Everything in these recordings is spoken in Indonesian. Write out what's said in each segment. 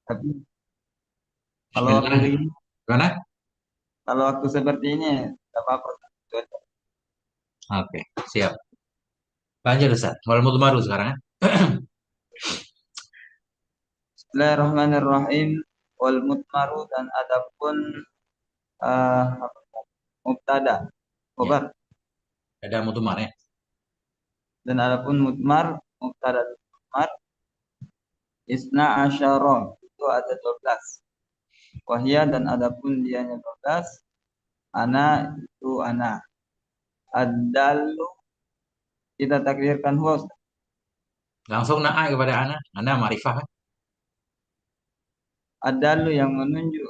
Tapi kalau waktu Bismillah. begini, Gimana? kalau waktu seperti ini, tidak apa-apa. Cuaca. Oke, siap. Lanjut Ustaz. Wal mudmaru sekarang ya. Bismillahirrahmanirrahim. Wal mutmaru dan adapun uh, mubtada, Ya, khobar. ada mudmar ya. Dan adapun mutmar, mubtada dan mutmar, isna asyara, itu ada 12. Wahya dan adapun dianya 12. Ana itu ana. Ad-dalu kita takdirkan huwa. Langsung na'a kepada ana. Ana ma'rifah kan? Ad-dalu yang menunjuk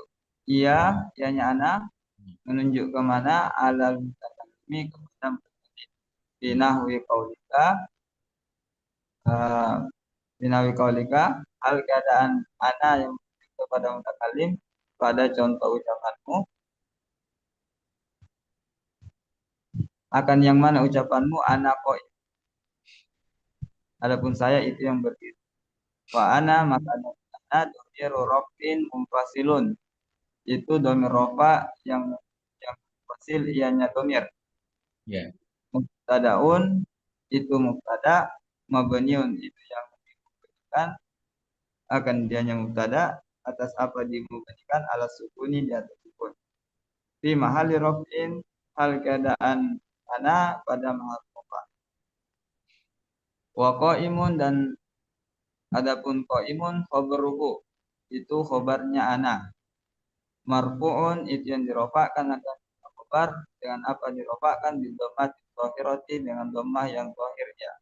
ia, ianya ana, menunjuk ke mana? Alal mutakallimi, kepada mutakallim. Hmm. Binahwi qaulika, uh, binahwi qaulika, hal keadaan ana yang menunjuk kepada mutakallim pada contoh ucapanmu, akan yang mana ucapanmu ana qaim, adapun saya itu yang berdiri. Wa ana maka ana domiru rofin mumpasilun, itu domir rofa yang mumpasil ianya domir. Ya. Mubtadaun itu mubtada, mabniun itu yang dimubadikan, akan dianya mubtada atas apa dimubadikan, ala sukuni di atas sukun. Fi mahali rofin, hal keadaan ana pada mahal rofa. Wa qaimun dan adapun qaimun khobaruhu, itu khobarnya ana. Marfu'un itu yang dirofakkan, akan khobar dengan apa dirofakkan, di dhammah zahirati, dengan dhammah yang zahirnya.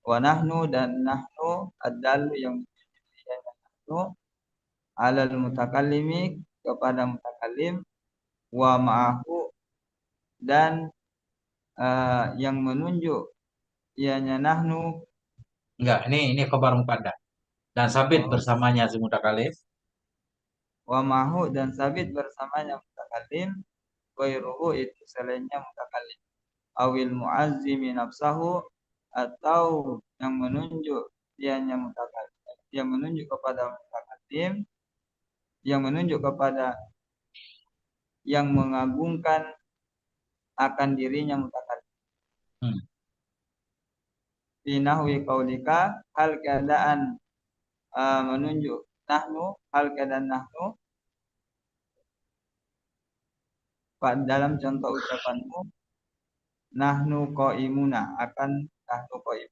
Wa nahnu dan nahnu ad-dalu yang menunjukkan nahnu alal mutakallimi, kepada mutakallim. Wa ma'ahu dan yang menunjuk ianya nahnu. Enggak, ini khabar muqaddam. Dan sabit Oh, bersamanya si mutakallim. wa ma'ahu dan sabit bersamanya mutakallim, ghairuhu itu selainnya mutakallim. Awil muazzimi nafsahu, atau yang menunjuk ianya mutakallim, yang menunjuk kepada mutakallim, yang menunjuk kepada yang mengagungkan akan dirinya mutakallim. Hmm. Fi nahwi qaulika, hal keadaan menunjuk nahnu, hal keadaan nahnu dalam contoh ucapanmu, nahnu qaimuna, akan nahnu qaim,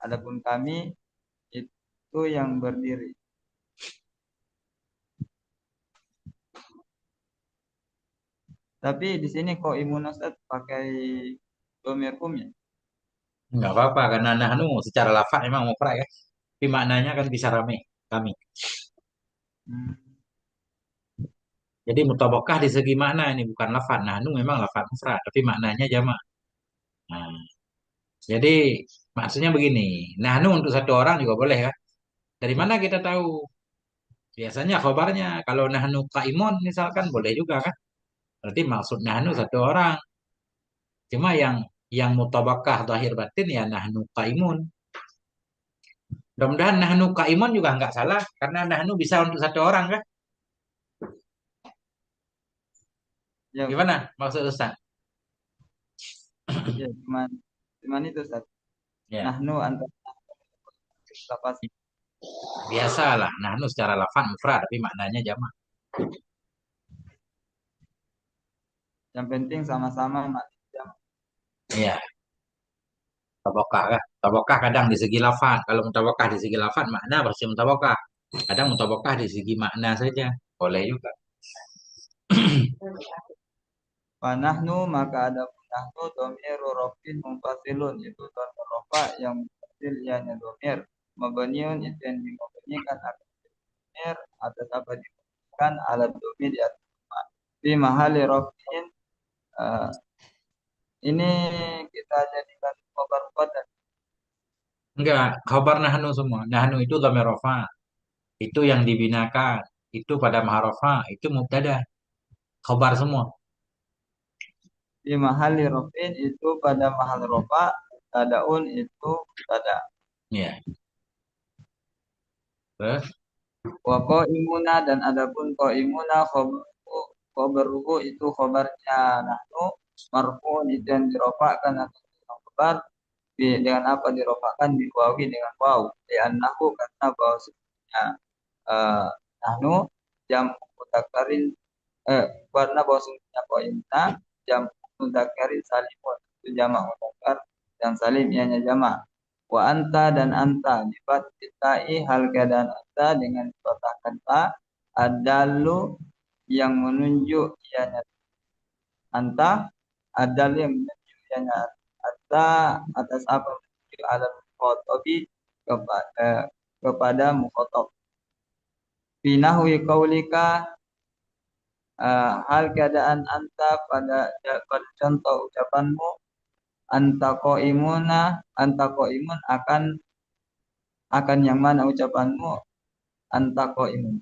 adapun kami itu yang berdiri. Tapi di sini qaimun Ustaz pakai dhamir hum ya. Enggak apa-apa karena nahnu secara lafaz memang mufrad ya. Tapi maknanya kan bisa rame kami. Hmm. Jadi mutabakah di segi makna ini bukan lafaz. Nahnu memang lafaz mufrad tapi maknanya jamak. Nah, jadi maksudnya begini. Nahnu untuk satu orang juga boleh ya. Dari mana kita tahu? Biasanya khobarnya kalau nahnu kaimun misalkan boleh juga kan? Berarti maksud nahnu satu orang. Cuma yang mutabakah zahir batin ya nahnu kaimun. Mudah-mudahan nahnu kaimun juga nggak salah karena nahnu bisa untuk satu orang kan? Ya Ustaz. Gimana maksud Ustaz? Ya cuman itu Ustaz. Ya, Nahnu antara lapas, biasalah. Nahnu secara lafaz mufrad tapi maknanya jamak. yang penting sama-sama manusia. Iya, mutabakah kan? Mutabakah kadang di segi lafaz. Kalau mutabakah di segi lafaz makna pasti mutabakah. Kadang mutabakah di segi makna saja. Boleh juga. Panahnu maka ada nahnu domiru rofin mumpasilun, itu domir rofa yang mumpasil ianya domir. Mabaniun itu yang dimabanikan akan domir atas apa dimabanikan, alat domir di atas ma. Di mahali rofin, eh, ini kita jadikan khabar muqaddam. Enggak, khabar nahnu semua. Nahnu itu dhamir rafa. Itu yang dibinakan. Itu pada maharofa. Itu mubtada. Khabar semua. Di mahali rofin itu pada mahal rofa, tadaun itu tada. Ya. Terus? Wa qaimuna dan adapun qaimuna khabaruhu itu khabarnya nahnu marfu'un itu yang dirofakkan atau khabar dengan apa dirofakkan wawi dengan waw li'annahu karena bahwasanya uh, nahnu jam mudakarin warna bahwasanya qaimuna jam mudakarin salimun itu jamak mudakar dan salim ianya jamak. Wa anta dan anta sifat titai hal keadaan anta dengan dipatahkan ta adalu yang menunjuk ianya anta adalu yang menunjuk ianya anta atas apa menunjuk alam khotobi kepada mukhotob. Finahwi kaulika hal keadaan anta pada contoh ucapanmu anta qaimun akan yang mana ucapanmu anta qaimun.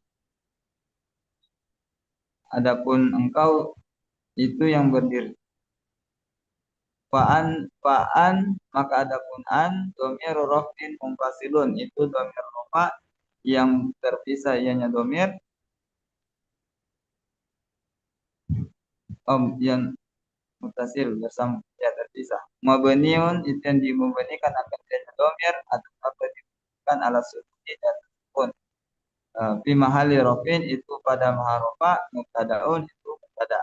Adapun engkau itu yang berdiri. Fa'an maka adapun an domir rofin mumpasilun itu domir rofa yang terpisah ianya domir yang mutasil bersama ya terpisah. Mabniun itu yang dimubanikan akan ianya domir atau apa dimubanikan ala sukuni dan sukun. Fi mahali rofin itu pada maharofa mubtadaun itu mubtada.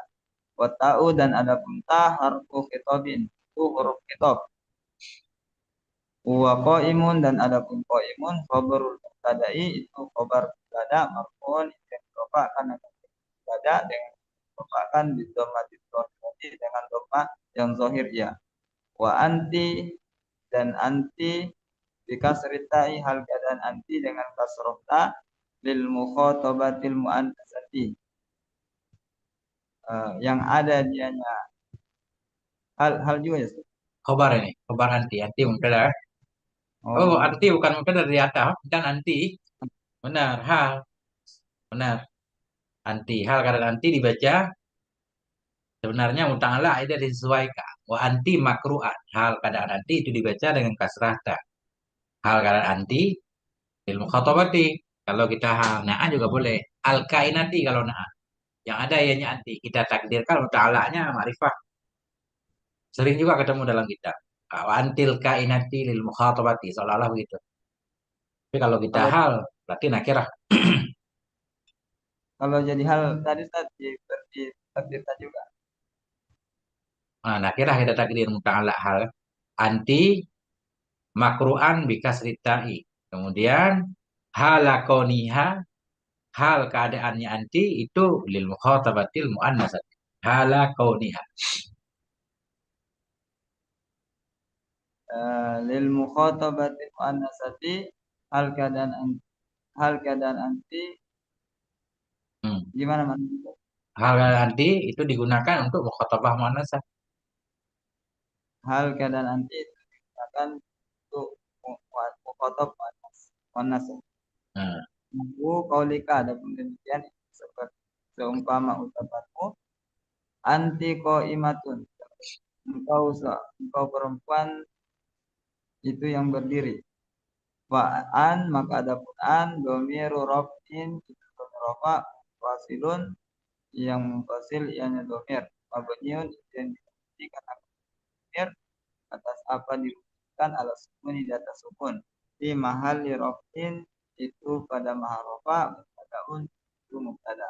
Wa ta'u dan adapun ta harfu khitabin itu huruf khitab. Wa qaimun dan adapun qaimun khabarul mubtada'i itu khabar mubtada marfu'un yang dirofakkan akan mubtada dengan dirofakkan di dhammatil zahir dengan dhamma yang zahir ya. Wa anti dan anti bikasritai hal keadaan anti dengan kasroh ta lil mukhatabatil muannasati yang ada dianya hal juga ya. Khobar ini, khobar anti, anti mubtada. Oh, Oh, anti bukan mubtada dari atas, dan anti. Benar, hal. Benar. Anti, hal kata anti dibaca sebenarnya muta'ala itu disesuaikan. Wa anti makru'an. Hal keadaan anti itu dibaca dengan kasrah ta. Hal keadaan anti ilmu khatabati. Kalau kita hal na'an juga boleh. Al kainati kalau na'an. Yang ada ianya anti. Kita takdirkan muta'alanya ma'rifah. Sering juga ketemu dalam kitab. Wa antil kainati lil mukhatabati. Seolah-olah begitu. Tapi kalau kita kalau hal, berarti nakirah. kalau jadi hal tadi berarti takdir juga. Nah, nakirah kita takdir muta'ala hal. Anti makru'an bikasritai. Kemudian halakoniha hal keadaannya anti itu lil mukhatabatil muannasat. Halakoniha. Lil mukhatabati muannasati hal keadaan anti Hmm. gimana maksudnya? Hal keadaan anti itu digunakan untuk mukhatabah muannasat. Hal keadaan anti itu digunakan untuk mukhatab muannas. Nah, Nahu kaulika adapun demikian seperti seumpama ucapanmu anti qaimatun engkau perempuan itu yang berdiri. Wa'an maka adapun an domiru rofin itu domir rofa wasilun yang mufasil ianya domir mabniun itu yang dibuktikan akan domir atas apa dibuktikan ala sukun di atas sukun di mahal rofin itu pada mahal rofa mubtadaun itu mubtada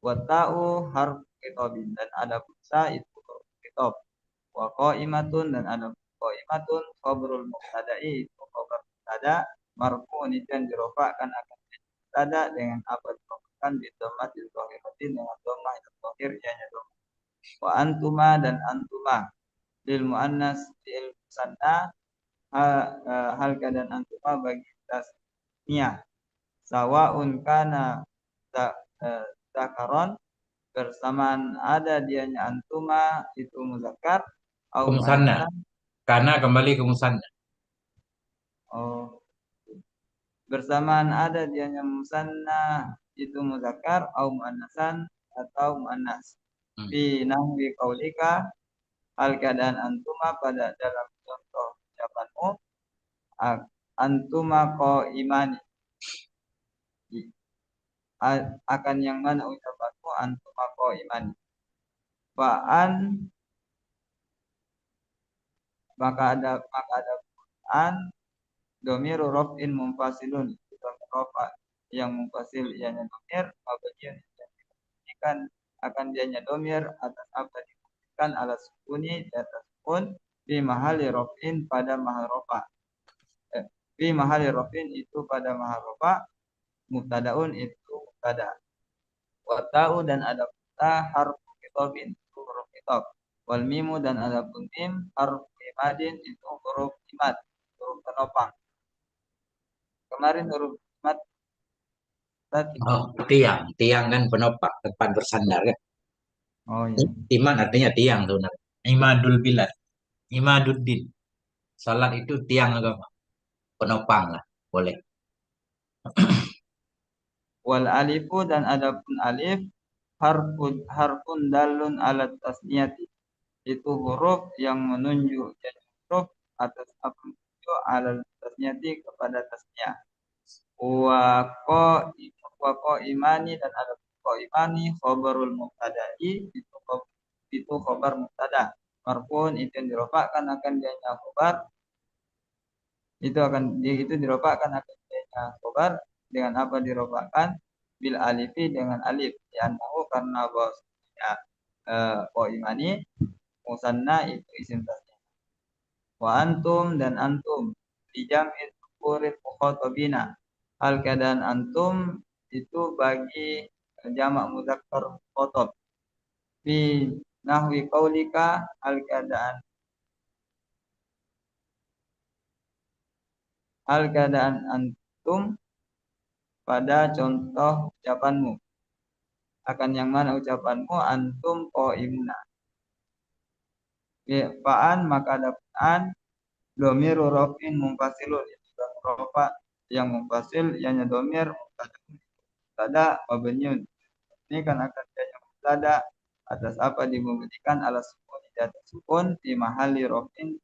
wa ta'u harf kitabin dan ada sa itu huruf kitab wa qaimatun dan ada qaimatun khabarul mubtada'i itu khabar mubtada marfu'un itu yang dirofakkan akan mubtada dengan apa dirofakkan di dhammatil zahiratin dengan dhammah yang zahir ianya dhammah. Wa antuma dan antuma lil muannas lil musanna hal keadaan antuma bagi tasniah sawaun kana zakaron bersamaan ada dianya antuma itu muzakkar au ke musanna. muannasan. Karena kembali ke musanna. Oh, bersamaan ada dianya musanna itu muzakkar au muannasan atau muannas. Hmm. Fi nahwi qaulika hal keadaan antuma pada dalam contoh ucapanmu antuma imani akan yang mana ucapanmu antum iman. Fa'an maka ada an domiru rof'in munfasilun, itu rofa yang munfasil ianya domir, mabniun kan akan dianya domir atas apa dibuktikan ala sukuni di atas sukun fi mahali rof'in pada mahal rofa. Fi mahali rof'in itu pada mahal rofa, mubtadaun itu mubtada. Wa ta'u dan ada ta harfu khitabin itu huruf khitab. Wal mimu dan ada pun mim harfu imadin itu huruf imad, huruf penopang. Kemarin huruf imad tadi. Oh, tiang. Tiang kan penopang, tempat bersandar kan. Oh iya. Iman artinya tiang sebenarnya. Imadul bilad. Imaduddin. Salat itu tiang agama. Penopang lah. Boleh. Wal alifu dan ada pun alif harfun dalun alat tasniyati, itu huruf yang menunjuk, jadi huruf atas apa menunjuk alat tasniyati kepada tasniyah. Wa imani dan ada imani khobarul mubtada'i, itu khobar mubtada. Marfun itu yang dirofakkan akan dianya khobar, itu dirofakkan akan dianya khobar dengan apa dirofakkan? Bil alifi dengan alif, ya karena bahwasanya imani musanna itu isim tasnya. Wa antum dan antum di jam'in tukurit mukhatabina, hal keadaan antum itu bagi jamak mudzakkar mukhatab. Fi nahwi qaulika, hal keadaan antum pada contoh ucapanmu, akan yang mana ucapanmu antum qaimuna. Fa'an maka ada fa'an domiru rofin munfasilun, itu rofa yang munfasil ianya domir mubtada mabniun, ini kan akan jadi mubtada atas apa dimubadikan ala sukun di atas sukun di mahali rofin,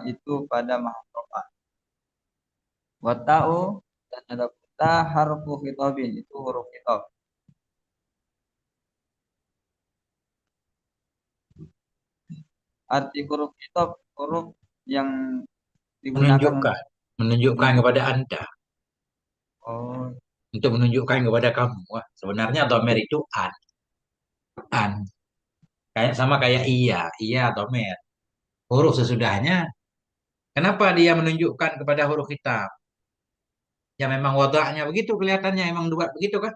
itu pada mahal rofa. Wata'u dan ada ta harfu khitabin, itu huruf khitab. Arti huruf khitab huruf yang digunakan untuk Menunjukkan. Menunjukkan kepada Anda. oh Untuk menunjukkan kepada kamu. Wah, sebenarnya domer itu an. An. Kayak sama kayak iya. Iya domer. Huruf sesudahnya. Kenapa dia menunjukkan kepada huruf hitam? Ya memang wadahnya begitu kelihatannya. Emang dibuat begitu kan?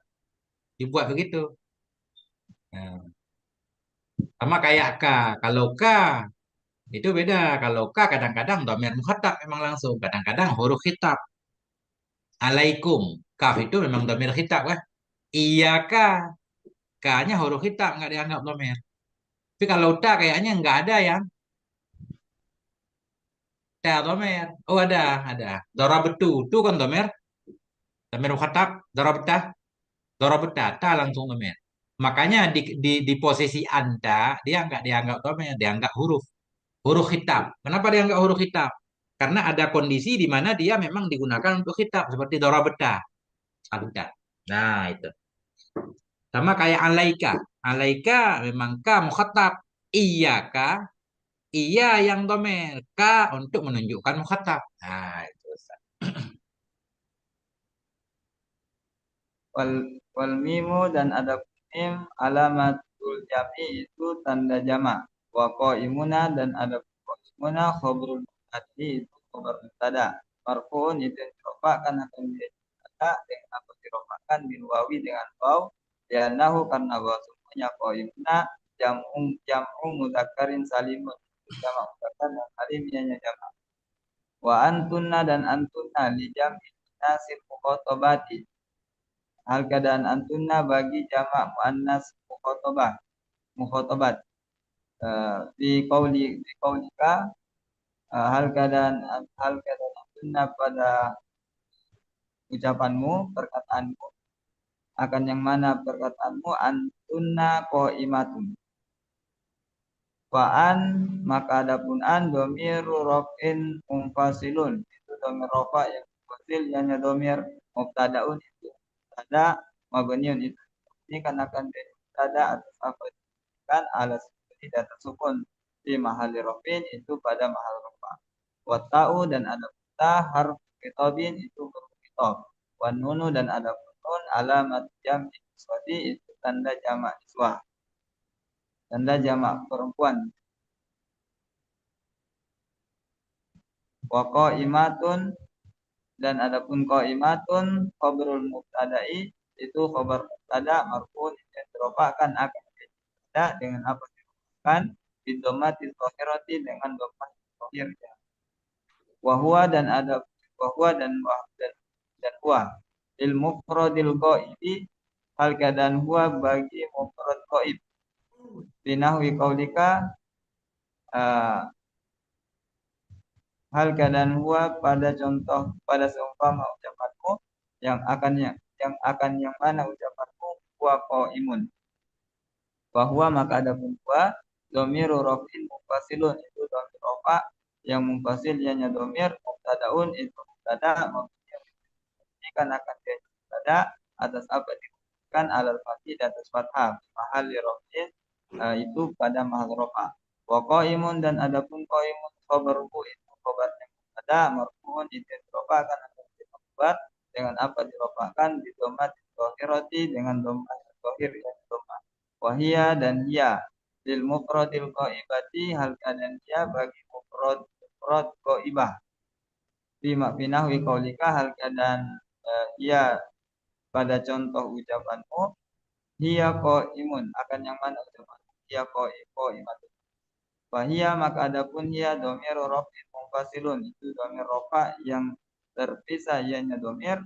Dibuat begitu. Nah, sama kayak K. Kalau K itu beda. Kalau K kadang-kadang domer muhatab memang langsung. Kadang-kadang huruf hitam. Alaikum. Kaf itu memang domer hitam kan? Iya K. K-nya huruf hitam nggak dianggap domer. Tapi kalau ta kayaknya nggak ada yang ta domer. Oh ada. Dorobetu. Tu kan domer. Domer muhatab. Dorobetah. Dorobetah. Ta langsung domer. Makanya di posisi anta dia nggak dianggap domer. Dianggap huruf. Huruf hitam. Kenapa dianggap huruf hitam? Karena ada kondisi di mana dia memang digunakan untuk hitam. Seperti dorobetah. Anta. Nah itu. Sama kayak alaika. Alaika memang ka mukhatab. Iya ka. Iya yang domer. Ka untuk menunjukkan mukhatab. Nah itu. wal mimu dan ada mim alamatul jami itu tanda jamak. Wa qaimuna dan ada qaimuna khobrul mubtada, itu khabar mubtada. Marfuun itu yang dirofakkan akan dibaca dengan apa dirofakkan bil wawi dengan waw, li'annahu karena bahwa semuanya qaimuna jam'u mudzakkarin salimun, jamak mudzakkar dan salim ianya jamak. Wa antunna dan antunna li jam'i nasib mukhatabati, hal keadaan antunna bagi jamak muannas mukhotobat. Di qaulika, hal keadaan antunna pada ucapanmu, perkataanmu, akan yang mana perkataanmu antunna qaimatun. Fa'an maka adapun an domiru rofin munfasilun, itu domir rofa yang munfasil, yang domir mubtadaun itu mubtada mabniun itu dikarenakan dia mubtada atas apa kan alas tidak tersukun di mahali rofin itu pada mahal rofa. Wata'u dan ada ta harf kitobin itu huruf kitob. Wan nunu dan ada nun alamat jam itu tanda jamak iswah. Tanda jamak perempuan. Wa qaimatun dan adapun qaimatun khabarul mubtada'i itu khabar mubtada marfu'un yang dirofakkan akan ada dengan apa dirofakkan bidomatil zahirati dengan dhammah zahir ya. Wa huwa dan ada wa huwa dan huwa lil mufradil ghaibi hal keadaan huwa bagi mufrad ghaib binahwi qaulika hal keadaan huwa pada contoh pada seumpama ucapanmu yang mana ucapanmu huwa qaimun bahwa maka ada huwa dhamiru rafin mufasilun itu dhamir rafa yang mufasil ianya dhamir mubtadaun itu mubtada menggantikan akan dia mubtada atas apa dikatakan alal fathih di atas fathah mahal rafin itu pada mahal rafa wa qaimun dan adapun qaimun khabaruhu itu khabarnya ada marfu'un itu dirofakan atau dirofakan dengan apa dirofakan di dhamma dzahirati dengan dhamma zahir yang dhamma wahia dan hiya lil mufradil qaibati hal keadaan dia bagi mufrad qaibah fi ma'finahwi qaulika hal keadaan hiya pada contoh ucapanmu hiya qaimun akan yang mana ucapanmu hiya qaimat wahia maka adapun hiya dhamir rafin munfasilun itu dhamir rafa yang terpisah ianya dhamir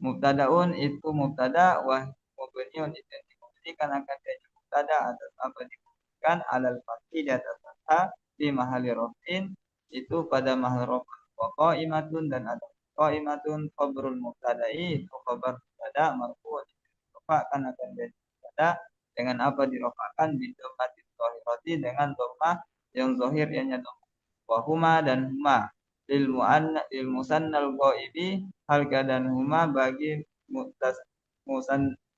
mubtadaun itu mubtada wa mubniun itu dibuktikan akan jadi mubtada atas apa dibuktikan alal fathih di atas fathah di mahali rafin itu pada mahal rafa wa qaimatun dan ada qaimatun khabarul mubtada'i itu khabar mubtada marfu' dirofakan akan jadi mubtada dengan apa dirofakan bi dhammatin zahirati dengan dhammah yang zahir ianya dhammah wa huma dan huma lil musannal ghaibi hal keadaan huma bagi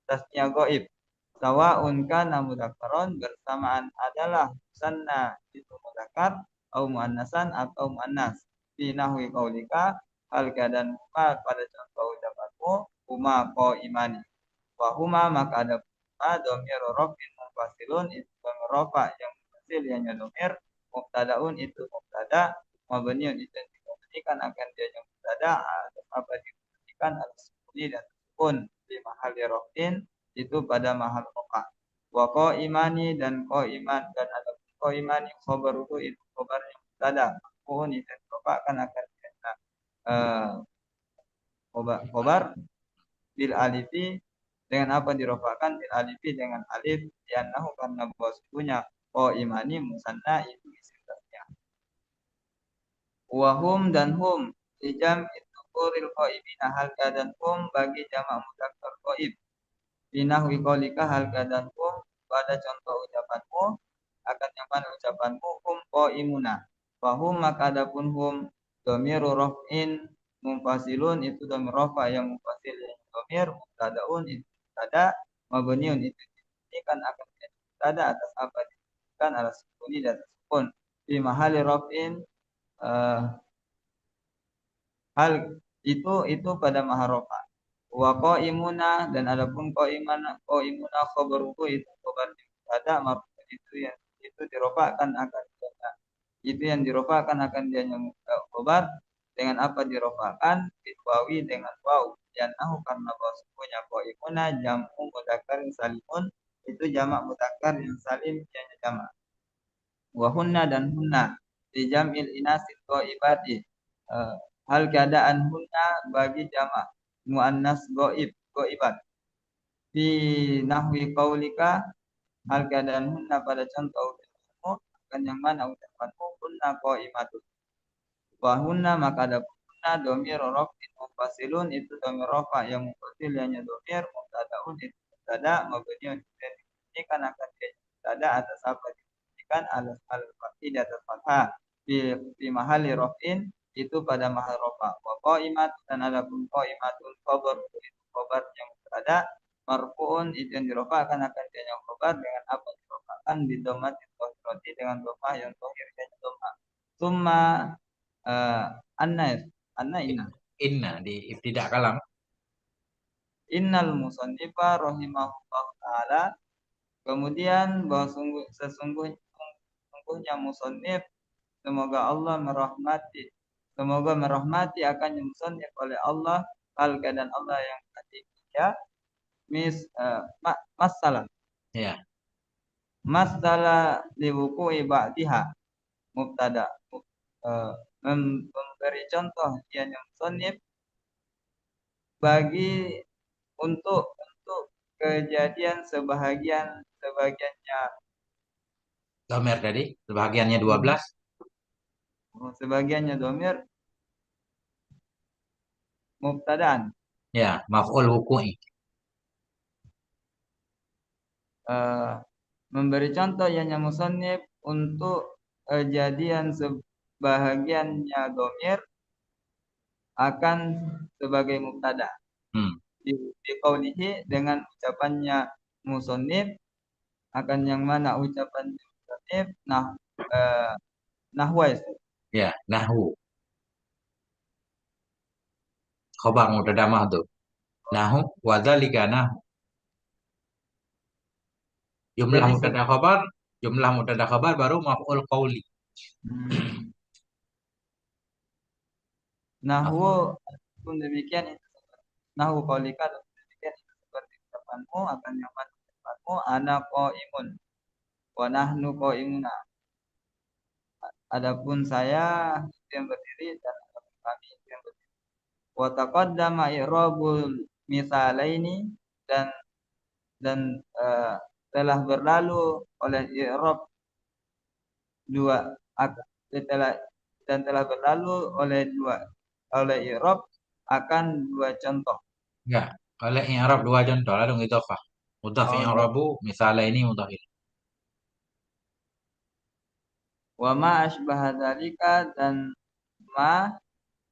tasnya ghaib sawaun kana mudzakkaron bersamaan adalah musanna itu mudzakkar atau muannasan atau muannas fi nahwi qaulika hal keadaan huma pada contoh ucapanmu huma qaimani wa huma maka ada huma dhamir rafin munfasilun itu dhamir rafa yang munfasil yang dhamir mubtadaun itu mubtada mabniun itu dibuktikan akan dia yang mubtada apa dibuktikan al-sukuni dan sukun di mahal rafin itu pada mahal rafa wa qaimani dan qaiman dan ada qaimani khabaruhu itu khabarnya mubtada maf'ul itu dibuktikan akan dia khobar bil alifi dengan apa dirofakan bil alifi dengan alif li'annahu karena bahwasanya qaimani musanna itu isim tasnya wahum dan hum dijam itu kuril qaibina hal keadaan hum bagi jamak mudzakkar qaib binahwi qaulika hal keadaan hum pada contoh ucapanmu akan yang mana ucapanmu hum qaimuna wahum maka adapun hum dhamiru raf'in munfasilun itu dhamir rafa yang munfasil yang dhamir mubtadaun itu mubtada mabniun itu kan akan menjadi mubtada atas apa disebutkan alas sukuni dan sukun di mahali raf'in hal itu pada mahal rafa wa qaimuna dan adapun qaimuna khabaruhu itu khabar mubtada marfu itu dirofakan akan itu yang dirofakan akan dia yang khabar dengan apa dirofakan ditwawi dengan waw yang karena bahwasanya qaimuna jamu mudzakkar salimun itu jamak mudzakkar yang salim yang jamak wa hunna dan hunna di jamil inasil ghaibati hal keadaan hunna bagi jamak muannas ghaibat fi nahwi qaulika hal keadaan hunna pada contoh ucapanmu akan yang mana ucapanmu hunna qaimatun wa hunna maka ada hunna dhamir rafin mufasilun itu dhamir rafa yang mufasil yang dhamir mubtadaun itu mubtada mabniun ini kan akan mubtada atas apa diberikan alas al-fathih di atas fathah di mahali rafin itu pada mahal rafa wa qaimat dan adapun qaimatun khabar itu khabar yang mubtada marfuun itu yang dirofakkan akan dianya khobar dengan apa yang dirofakkan di domatin roti dengan domah yang tohir dan domah. Summa anna anna inna Inna di ibtidak kalam. innal musannifa rahimahullah taala. Kemudian bahwa sesungguhnya musannif semoga Allah merahmati, semoga merahmati akan musannif oleh Allah hal keadaan Allah yang ketiga masalah Ya. masalah liwuku'i ba'diha mubtada memberi contoh yang musannif bagi untuk kejadian sebagiannya Domer tadi, sebagiannya 12. sebagiannya domir mubtadaan Ya, maf'ul wuku'i. memberi contoh yang musannif untuk kejadian sebahagiannya domir akan sebagai mubtada Hmm. di qaulihi dengan ucapannya musannif akan yang mana ucapan musannif nahwa Ya, nahwu. Khobar mubtada mahdhuf. Nahu wa dzalika nahu. Jumlah jadi mubtada khabar, jumlah mubtada khabar baru maf'ul qauli. nahwu Maf'ul. pun demikian nahwu qaulika demikian itu seperti ucapanmu akan yang mana ucapanmu ana qaimun wa nahnu qaimuna. Adapun saya itu yang berdiri dan adapun kami itu yang berdiri. Wa taqaddama i'rabul misalaini dan dan telah berlalu oleh i'rab dua telah dan telah berlalu oleh i'rab akan dua contoh. Ya, oleh i'rab dua contoh lalu idhofah. Mudhaf Oh, i'rabu misalnya ini mudhaf ini. wa ma asbaha dzalika dan ma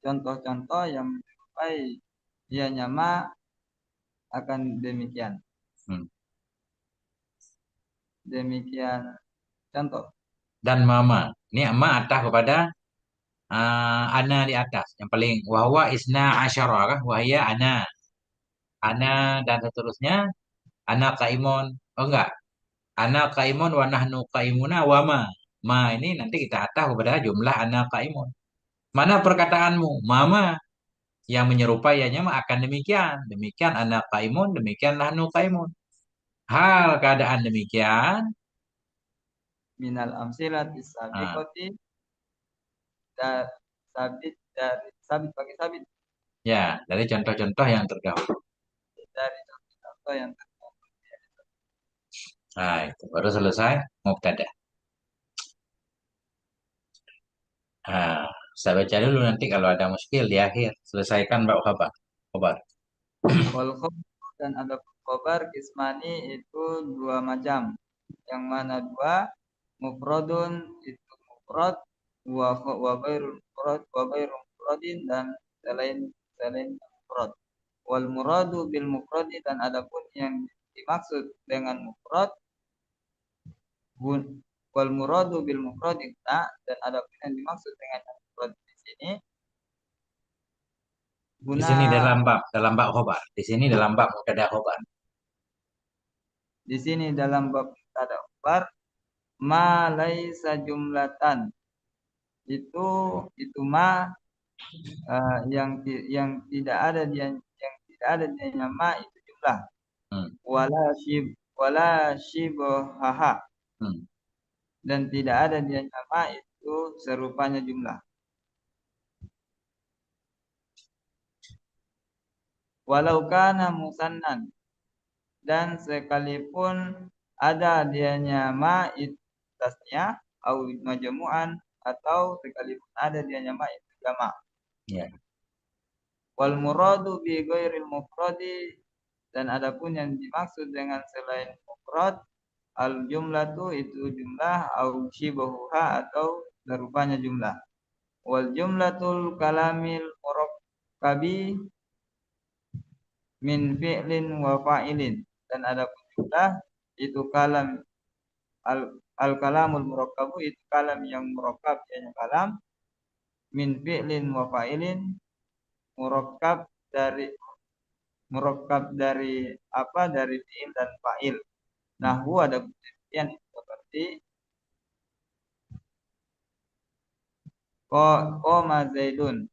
contoh-contoh yang menyerupai ianya ma akan demikian. Hmm. Demikian contoh. Dan mama. Ini amma atas kepada ana di atas. Yang paling wahwa isna asyara kah? Wahya ana. Ana dan seterusnya. Ana kaimun. Oh enggak. Ana kaimun wa nahnu kaimuna wa ma. Ma ini nanti kita atas kepada jumlah ana kaimun. Mana perkataanmu? Mama yang menyerupainya mah akan demikian. Demikian ana kaimun, demikian nahnu kaimun. Hal keadaan demikian. Minal amsilati ah, sabiqati dan sabit bagi sabit ya, dari contoh-contoh yang terdahulu. dari contoh yang Nah, itu baru selesai mubtada. Nah, saya baca dulu nanti kalau ada muskil di akhir. Selesaikan Mbak Khabar. Khabar. wal khobar dan ada khobar kismani itu dua macam. Yang mana dua mufradun itu mufrad wa ghairu mufradin dan selain mufrad. Wal muradu bil mufradi dan adapun yang dimaksud dengan mufrad wal muradu bil mufradi dan adapun yang dimaksud dengan mufrad di sini Di sini guna dalam bab khabar. Di sini dalam bab mubtada khabar. di sini dalam bab mubtada khabar ma laisa jumlatan itu ma yang tidak ada dia yang tidak ada dia ma itu jumlah Hmm. wala shibaha Hmm. dan tidak ada dia ma itu serupanya jumlah walau kana musannan dan sekalipun ada dianya ma itu tasnya au majmu'an atau sekalipun ada dianya ma itu jama'. Ya. Wal muradu bi ghairil mufradi dan adapun yang dimaksud dengan selain mufrad al jumlatu itu jumlah au shibahuha atau serupanya jumlah. Wal jumlatul kalamil murakkabi min fi'lin wa fa'ilin, dan ada pun jumlah itu kalam al, al kalamul murakkabu itu kalam yang murakkab yaitu kalam min fi'lin wa fa'ilin, murakkab dari apa, dari fi'il dan fa'il. Nahwu ada pengertian seperti qoma zaidun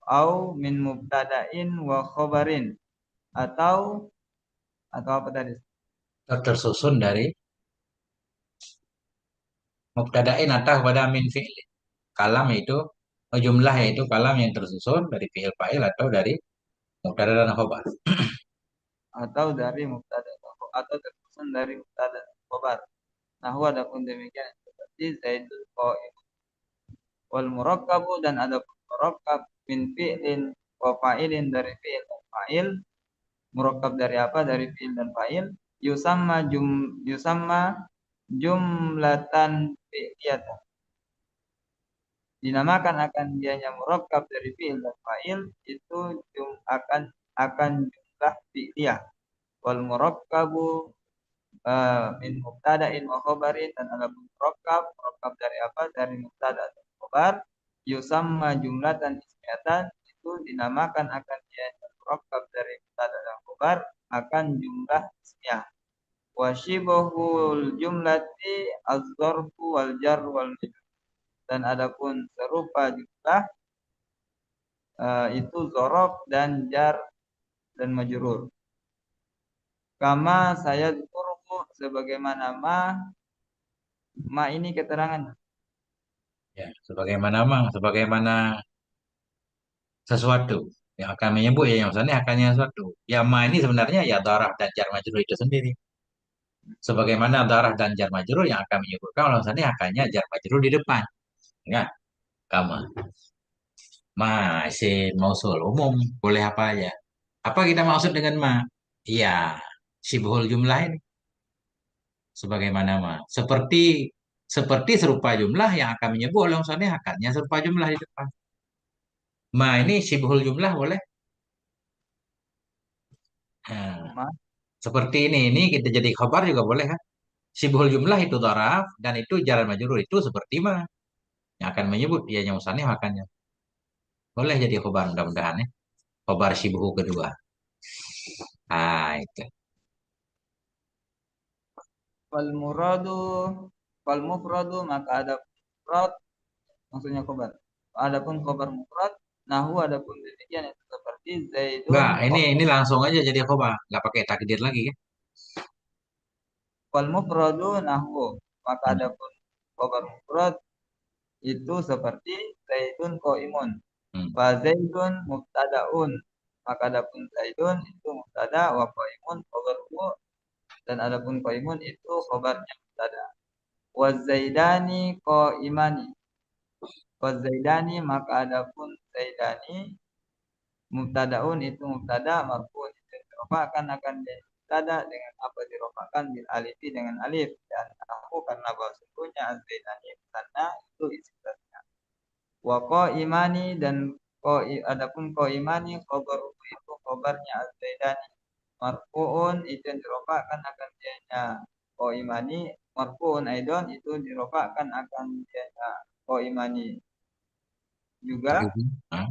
au min mubtada'in wa khobarin, atau apa tadi? Tersusun dari mubtada'in atau pada min fi'il. Kalam itu jumlah yaitu kalam yang tersusun dari fi'il fa'il atau dari mubtada dan khobar. Atau dari mubtada, atau tersusun dari mubtada dan khobar. Nahwu adapun demikian seperti zaidul qaim. Wal murakkabu, dan ada murakkab min fi'lin wa fa'ilin, dari fi'il dan fa'il. Murakkab dari apa? Dari fi'il dan fa'il. Yusamma jumlatan fi'liyatan. Dinamakan akan dianya murakkab dari fi'il dan fa'il itu akan jumlah fi'liyah. Wal murakkabu min mubtada'in wa khobarin, dan ada murakkab dari apa? Dari mubtada dan khobar. Yusamma jumlatan ismiyatan, itu dinamakan akan dianya murakkab dari mubtada dan khobar akan jumlah ismiyah. Wa shibhul jumlati az-zarfu wal jar wal majrur, dan adapun serupa jumlah itu zorof dan jar dan majrur. Kama saya dikuruku, sebagaimana ma ini keterangan. Ya, sebagaimana sesuatu yang akan menyebut ya yang misalnya akannya sesuatu. Ya ma ini sebenarnya ya darah dan jar majrur itu sendiri. Sebagaimana darah dan jar majrur yang akan menyebutkan kalau misalnya akannya jar majrur di depan. Ya, kama. Ma isim mausul umum boleh apa aja. Apa kita maksud dengan ma? Iya, sibhul jumlah ini. Sebagaimana ma. Seperti serupa jumlah yang akan menyebut oleh misalnya akannya serupa jumlah di depan. Ma ini sibhul jumlah boleh. Nah, Ma, seperti ini kita jadi khabar juga boleh kan? Sibhul jumlah itu daraf dan itu jalan majrur itu seperti ma yang akan menyebut dia musannih makannya. Boleh jadi khabar mudah-mudahan ya. Khabar sibhu kedua. Ah itu. wal muradu wal mufradu, maka ada mufrad, maksudnya khobar. Adapun khobar mufrad, nahwu adapun demikian itu seperti zaidun Enggak, ini langsung aja jadi khabar, nggak pakai takdir lagi ya. wal mufradu nahwu, maka Hmm. adapun khobar mufrad itu seperti zaidun qaimun. Hmm. Fa zaidun mubtadaun, maka adapun zaidun itu mubtada, wa qaimun khabaruhu, dan adapun qaimun itu khabarnya mubtada. Wa zaidani qaimani, wa zaidani, maka adapun zaidani mubtadaun itu mubtada, marfu'un itu dirofakkan akan mubtada dengan apa? Dirofakkan bil alifi, dengan alif, dan aku karena bahwa sesungguhnya az-zaidani karena itu isi tasnya. Wa qaimani, dan adapun qaimani khabar itu khabarnya az-zaidani, marfu'un itu yang dirofakkan akan dianya qaimani, marfu'un aidon itu dirofakkan akan dianya qaimani juga. Ah.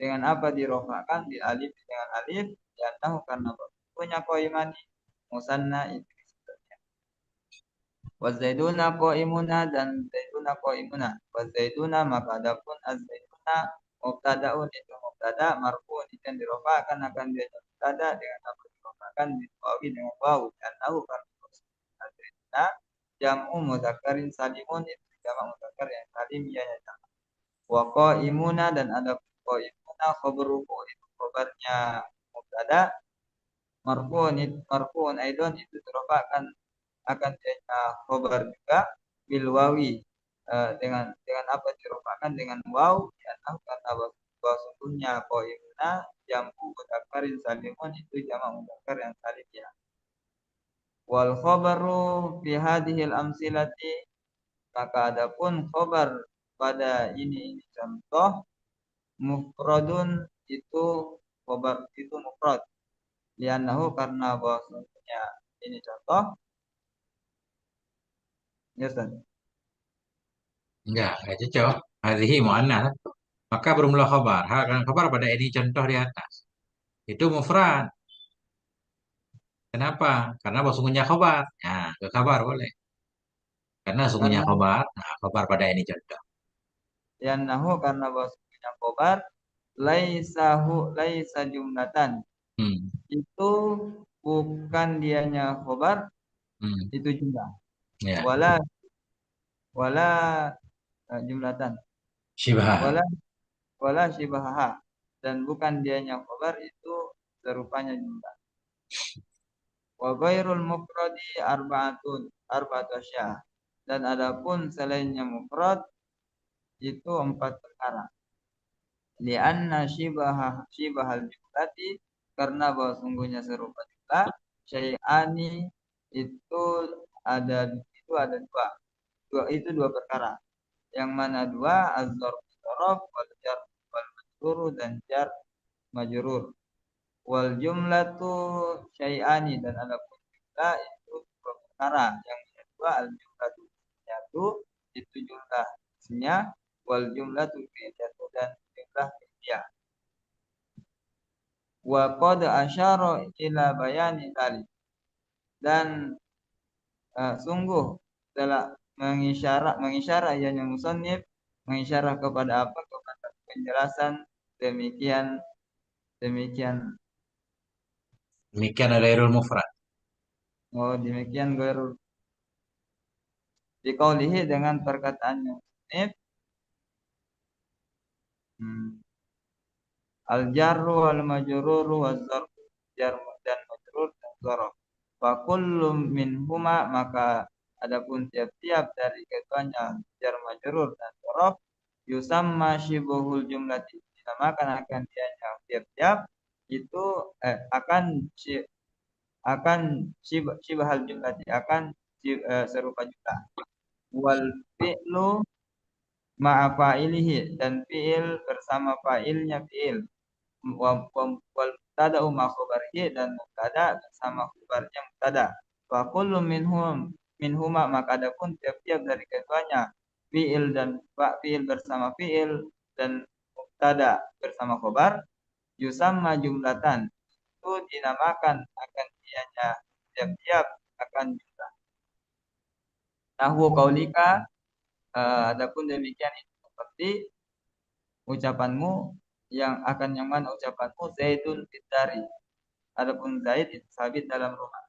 Dengan apa dirofakkan? Di alif, dengan alif, ya tahu karena punya qaimani musanna itu sebenarnya. Wa zaiduna qaimuna, dan zaiduna qaimuna. Wa zaiduna, maka adapun az-zaiduna mubtadaun itu mubtada, marfu'un itu yang dirofakkan akan dia mubtada dengan apa? Dirofakkan wawi, dengan wawu, dan tahu karena az-zaiduna jam'u mudzakkarin salimun, itu jamak mudzakkar yang salim ya ya. Wa qaimuna, dan ada qaimuna khabaruhu itu khabarnya mubtada, marfu'un aidon itu dirofakkan akan jadi khabar juga bil wawi, dengan apa dirofakkan? Dengan waw, ya karena bahwa sungguhnya qaimuna jamu mudzakkarin salimun itu jamak mudzakkar yang salim ya. Wal khabaru fi hadhil amsilati, maka adapun khabar pada ini contoh, mufradun itu khobar itu mufrad. Liannahu karena bahwasanya ini contoh. Ya Ustaz. Enggak cocok. Hadhihi mu'annas. Maka bermula khabar. Kan khabar pada ini contoh di atas. Itu mufrad. Kenapa? Karena bahwa sungguhnya khabar. Nah, ke khabar boleh. Karena sungguhnya Karena khabar. Nah, khabar pada ini contoh. liannahu karena bahwasanya khobar laisa jumlatan. Hmm. Itu bukan dianya khobar, Hmm. itu jumlah. Ya. Wala wala jumlatan. Syibah. Wala wala shibaha, dan bukan dianya khobar itu serupanya jumlah. Wa ghairul mufradi arba'atu asya. Dan adapun selainnya mufrad itu 4 perkara. Lianna shibahal jumlati, karena bahwa sungguhnya serupa jumlah, syai'ani itu ada dua. Itu 2 perkara. Yang mana dua? Az-dzarf wal jar wal majrur, dan jar majrur. Wal jumlatu syai'ani, dan adapun jumlah itu 2 perkara. Yang kedua al jumlatu satu, itu jumlah isinya, wal jumlatu fi'liyatu, dan jumlah fi'liyah. Wa qad asyara ila bayani tali, dan sungguh telah mengisyarah yang musannif mengisyarah kepada apa, kepada penjelasan demikian demikian. Demikian ghairul mufrad. Oh, demikian gairul biqaulihi, dengan perkataannya musannif, al jarru wal majruru waz zarfu, jar dan majrur dan dzarf. Fa kullu minhuma, maka adapun tiap-tiap dari keduanya, jar majrur dan dzarf, yusamma syibhul jumlati, dinamakan akan dianya tiap-tiap itu akan syibhal jumlati, akan serupa jumlah. Wal fi'lu ma'a fa'ilihi, dan fi'il bersama fa'ilnya fi'il. Wal mubtada'u ma khabarihi, dan mubtada bersama khabarnya mubtada. Wa kullu minhuma, maka adapun tiap-tiap dari keduanya, fi'il bersama fi'il, dan mubtada bersama khabar, yusamma jumlatan, itu dinamakan akan dianya tiap-tiap akan jumlah. Nahwu qaulika, adapun demikian itu seperti ucapanmu, yang mana ucapanmu Zaidun fitari, adapun Zaid itu sabit dalam rumah.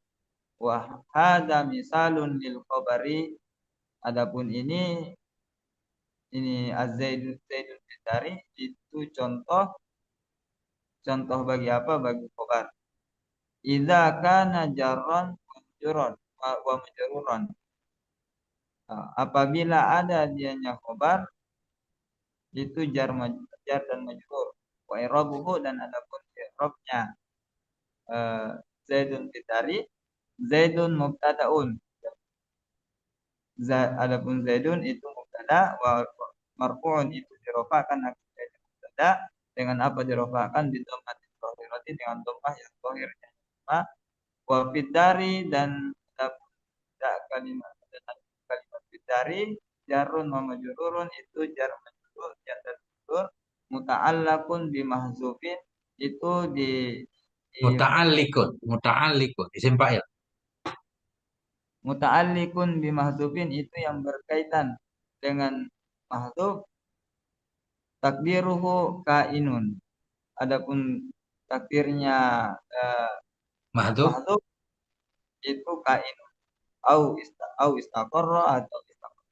Wah hadza misalun lil khabari, adapun ini Zaidun fitari itu contoh bagi apa, bagi khabar. Idza kana jarran wa majruran, apabila ada dianya khabar itu jar dan majrur. Wa i'rabuhu, dan adapun i'rabnya Zaidun fitari, Zaidun mubtadaun. Adapun Zaidun itu mubtada, wa marfu'un itu dirofa'kan akan mubtada, dengan apa dirofa'kan, di dhammah dhahirati, dengan dhammah yang dhahirnya. Wa fitari, dan adapun kalimat fitari jarun wa majrurun, itu jar majrur, jar dan majrur. Muta'allaqun bi mahzufin, itu di Muta'alliqun isim fa'il. muta'alliqun bi mahzufin, itu yang berkaitan dengan mahzuf. Takdiruhu kainun, adapun takdirnya Mahdhuf mahzuf itu kainun, au istaqarra, atau istaqarra.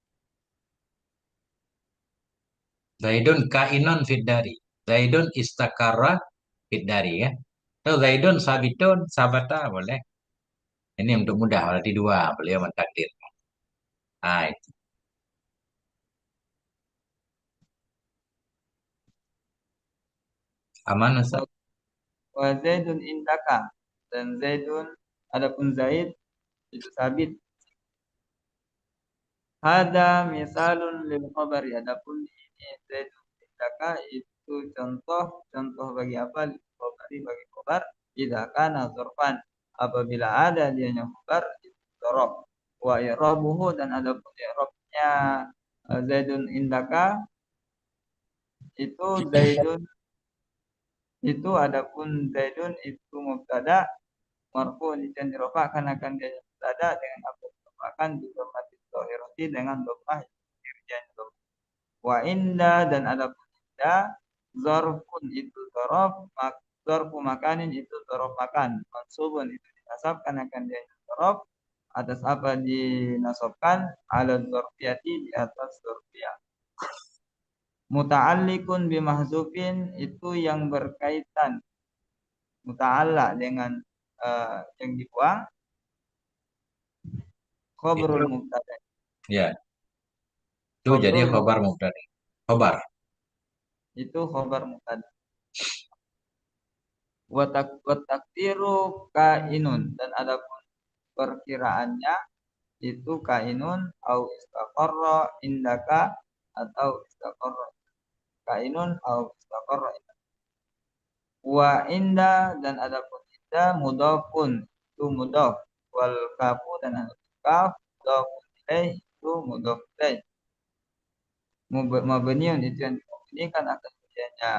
Zaidun kainun fid dari. Zaidun istakara fid dari ya. Atau Zaidun sabitun sabata boleh. Ini untuk mudah, berarti dua beliau mentakdir. Ah, itu. Aman Ustaz? Wa Zaidun indaka, dan Zaidun, adapun Zaid itu sabit. Hada misalun lil khabari, adapun ini Zaidun indaka itu contoh bagi apa, lil khabari, berarti bagi khobar idza kana dzarfan apabila ada dianya khobar itu dzaraf. Wa i'rabuhu dan adapun i'rabnya Zaidun indaka itu Zaidun itu adapun Zaidun itu mubtada marfu dan dirofakkan akan dia mubtada dengan apa dirofakkan juga mati zahirati dengan dhammah irjan. Wa inda dan adapun inda zarfun itu zarf zarfu makanin itu zarf makan mansubun itu dinasabkan akan dia zarf atas apa dinasabkan ala zarfiyati di atas zarfiyah. Muta'alliqun bimahzufin itu yang berkaitan muta'allaq dengan yang dibuang Itu khobrul mubtada. ya, itu jadi Khobrul khobar mubtada mubtadi. Khobar. itu khobar mubtada. Wa takdiru kainun dan adapun perkiraannya itu kainun au istaqarra indaka atau istaqarra kainun au istaqarra indaka. Wa inda dan adapun inda mudhafun itu mudhaf wal kafu dan adapun kaf mudhafun ilaih itu mudhaf ilaih. Mabniun itu yang dimabnikan atas adanya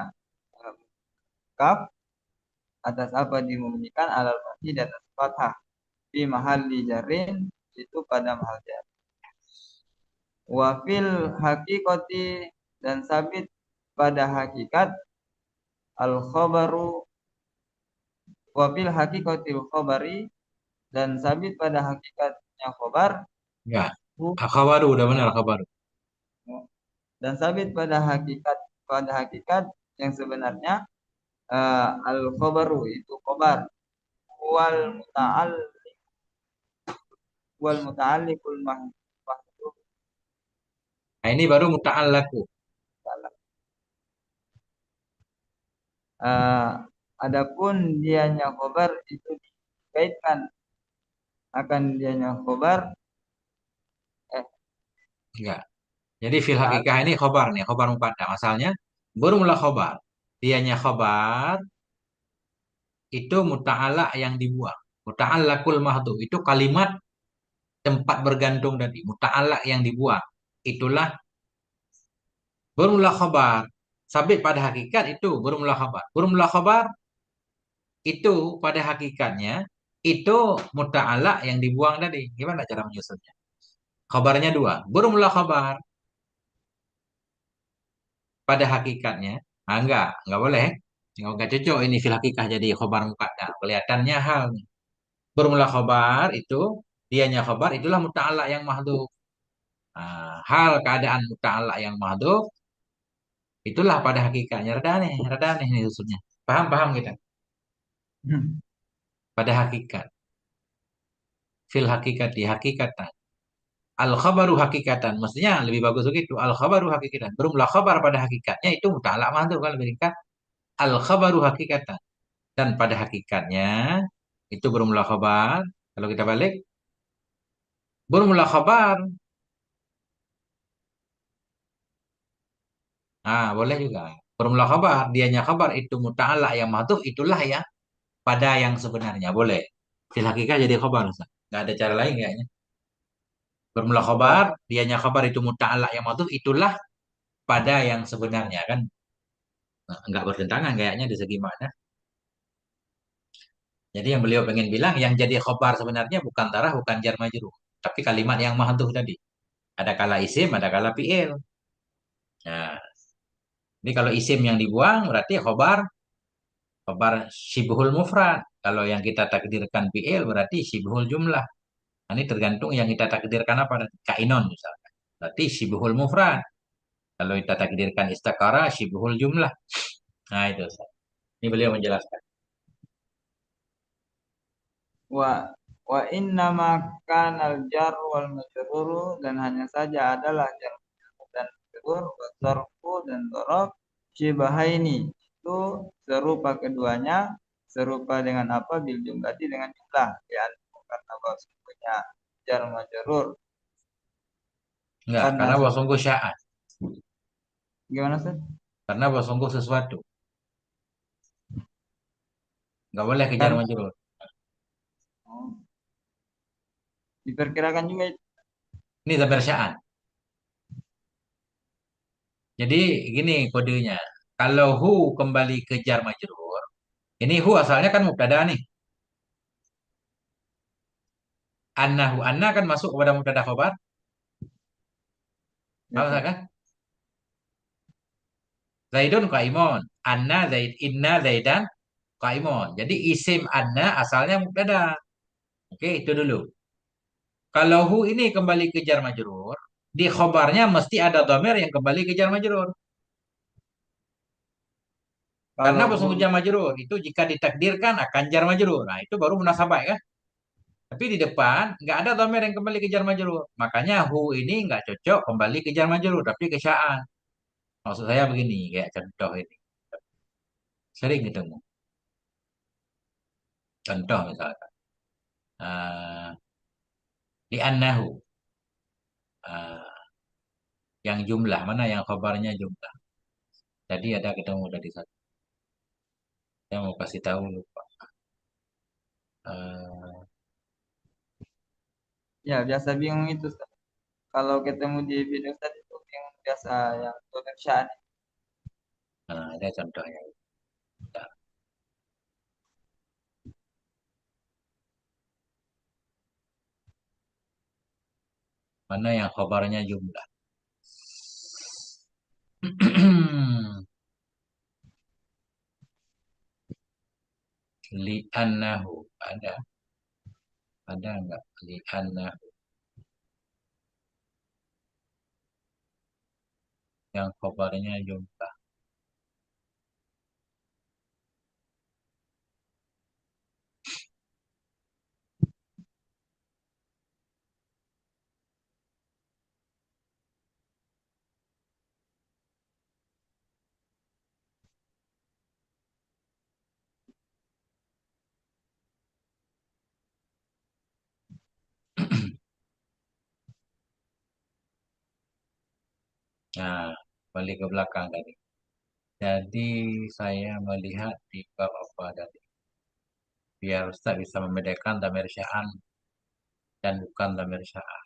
kaf atas apa dimabnikan alal fathi dan atas fathah fi mahalli jarin itu pada mahal jar. Wa fil haqiqati dan sabit pada hakikat al khabaru wa fil haqiqatil khabari dan sabit pada hakikatnya khabar Ya, hu khabaru udah benar khabaru. dan sabit pada hakikat yang sebenarnya al khabaru itu khabar wal muta'al wal muta'alliqul mahdhuf. Nah, ini baru muta'allaku. Uh, adapun dianya khobar itu dikaitkan akan dianya khobar Ya. Jadi fil ta'al hakikah ini khobar nih, khobar mubtada. Asalnya bermula khobar. Dianya khobar itu muta'ala yang dibuang. Muta'allakul mahdu itu kalimat tempat bergantung tadi. Muta'ala yang dibuang. Itulah bermula khobar. Sabit pada hakikat itu bermula khobar. Bermula khobar itu pada hakikatnya itu muta'ala yang dibuang tadi. Gimana cara menyusunnya? Khabarnya dua. Bermula khobar pada hakikatnya. Ah, enggak boleh. Enggak cocok ini fil hakikah jadi khobar muqaddam. Kelihatannya hal nih. Bermula khobar itu dianya khobar itulah muta'ala yang mahdhuf. Ah, hal keadaan muta'ala yang mahdhuf itulah pada hakikatnya. Rada aneh nih maksudnya. Paham kita? Pada hakikat. Fil hakikat di hakikatan. Al khabaru hakikatan. Maksudnya lebih bagus begitu. Al khabaru hakikatan. Bermula khabar pada hakikatnya itu muta'ala mahdhuf kan lebih ringkas. Al khabaru hakikatan. Dan pada hakikatnya itu bermula khabar. Kalau kita balik bermula khabar. Nah, boleh juga. Bermula khabar, dianya khabar itu muta'ala yang mahdhuf itulah ya pada yang sebenarnya. Boleh. Fil hakikah jadi khabar, Ustaz. Nggak ada cara lain kayaknya. Bermula wa khabar, dianya khabar itu muta'ala yang mahdhuf itulah pada yang sebenarnya kan. Nah, nggak bertentangan kayaknya di segi makna. Jadi yang beliau pengen bilang yang jadi khabar sebenarnya bukan tarah, bukan jar majrur, tapi kalimat yang mahdhuf tadi. Ada kala isim, ada kala fi'il. Nah, ini kalau isim yang dibuang berarti khobar syibhul mufrad. Kalau yang kita takdirkan fi'il berarti syibhul jumlah. Nah, ini tergantung yang kita takdirkan apa. Kainon misalkan. Berarti syibhul mufrad. Kalau kita takdirkan istakara syibhul jumlah. Nah itu. Ustaz. Ini beliau menjelaskan. wa wa inna ma kanal jar wal majrur dan hanya saja adalah jar dan majrur wa zarfu dan dzaraf syibahaini itu serupa keduanya serupa dengan apa bil jumlati dengan jumlah ya karena bahwasanya jar majrur Enggak, karena karena wasungguh syaat. gimana sih Karena wasungguh sesuatu. Nggak boleh kejar Kan majrur. oh, diperkirakan juga itu. Ini dhamir sya'an. Jadi gini kodenya. Kalau hu kembali ke jar majrur, ini hu asalnya kan mubtada nih. Annahu anna kan masuk kepada mubtada khobar. Ya, Tahu Pak. kan? Zaidun qaimun. Anna zaid inna zaidan qaimun. Jadi isim anna asalnya mubtada. Oke, itu dulu. Kalau hu ini kembali ke jar majrur, di khobarnya mesti ada dhamir yang kembali ke jar majrur. Karena Kalau hu sesungguhnya majrur itu jika ditakdirkan akan jar majrur. Nah, itu baru munasabah kan? Tapi di depan nggak ada dhamir yang kembali ke jar majrur. Makanya hu ini nggak cocok kembali ke jar majrur, tapi ke sya'an. Maksud saya begini, kayak contoh ini. Sering ketemu. Contoh misalkan. eh di annahu. eh, yang jumlah. Mana yang khabarnya jumlah. Tadi ada ketemu tadi satu. Saya mau kasih tahu lupa. Eh, ya biasa bingung itu, Ustaz. Kalau ketemu di video tadi itu bingung biasa yang tulisan. ada contohnya. Bentar. Mana yang khabarnya jumlah. Li'annahu. Ada nggak? Li'annahu. Yang khabarnya jumlah. Nah, balik ke belakang tadi. Jadi saya melihat di bab apa tadi. Biar Ustaz bisa membedakan dhamir sya'an dan bukan dhamir sya'an.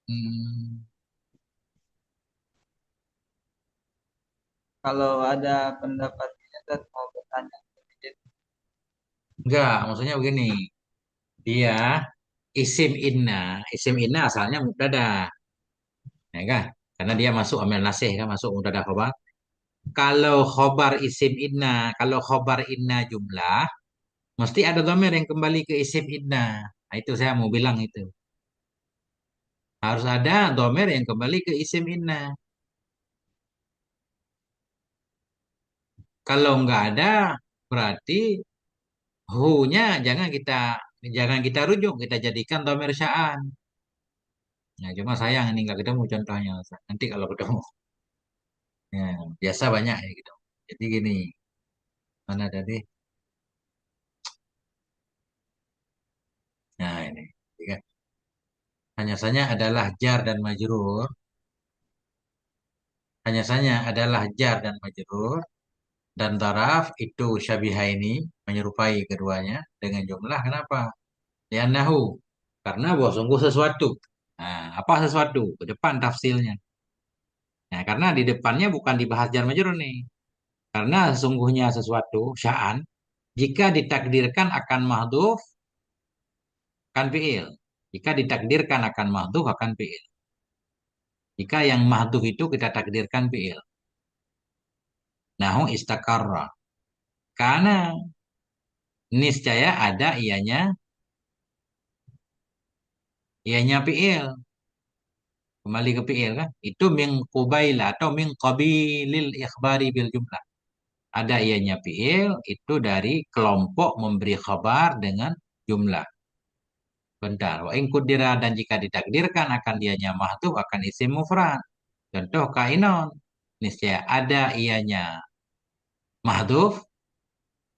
Hmm, Kalau ada pendapat Ustaz mau bertanya sedikit. enggak, maksudnya begini. Dia isim inna asalnya mubtada, ya kan? Karena dia masuk amil nasih kan, masuk mubtada khobar. Kalau khobar isim inna, kalau khobar inna jumlah, mesti ada dhamir yang kembali ke isim inna. Nah, itu saya mau bilang itu. Harus ada dhamir yang kembali ke isim inna. Kalau nggak ada, berarti hu-nya jangan kita rujuk, kita jadikan dhamir sya'an. Nah, cuma sayang ini nggak ketemu contohnya. Nanti kalau ketemu, ya, biasa banyak ya gitu. Jadi gini, mana tadi? Nah ini, ya. Hanya saja adalah jar dan majrur. Hanya saja adalah jar dan majrur. Dan taraf itu syabihaini, menyerupai keduanya dengan jumlah. Kenapa? Li'annahu. Karena bahwa sungguh sesuatu. Nah, apa sesuatu? Ke depan tafsilnya. Nah, karena di depannya bukan dibahas jar majrur nih. Karena sesungguhnya sesuatu, sya'an, jika ditakdirkan akan mahdhuf, akan fi'il. Jika ditakdirkan akan mahdhuf, akan fi'il. Jika yang mahdhuf itu kita takdirkan fi'il. Nahu istakarra. Karena niscaya ada ianya fi'il. Kembali ke fi'il kan? Itu min qubaila atau min qabilil ikhbari bil jumlah. Ada ianya fi'il itu dari kelompok memberi khabar dengan jumlah. Bentar. Wa in kudira dan jika ditakdirkan akan dianya mahdhuf akan isim mufrad. Contoh kainon. Niscaya ada ianya mahdhuf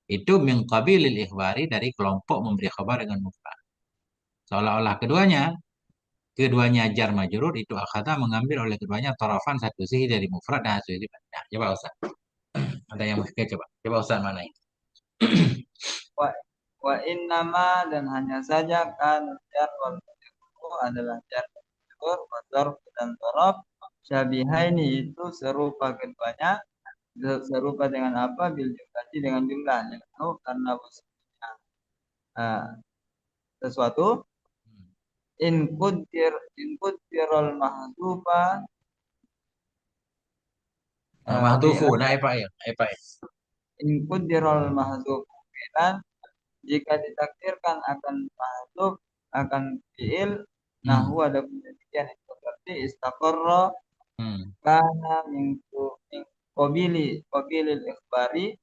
itu min qabilil ikhbari dari kelompok memberi khabar dengan mufrad. Seolah-olah keduanya jar majrur itu akhadha mengambil oleh keduanya tarafan satu sisi dari mufrad dan satu sisi nah, coba Ustaz. Ada yang mungkin coba. Coba Ustaz mana ini? Wa wa innama dan hanya saja kan jar wal majrur adalah jar majrur wa dzarf dan dzaraf syabihaini itu serupa keduanya serupa dengan apa bil jumlati dengan jumlahnya karena bosnya sesuatu in kudirol mahdufa Nah, fi mahdufu, nah apa ya? Apa ya? in kudirol mahdufu fi'lan jika ditakdirkan akan mahdhuf akan fi'il Hmm. nahwu ada penelitian itu seperti istaqarra Hmm. kana min qabilil ikhbari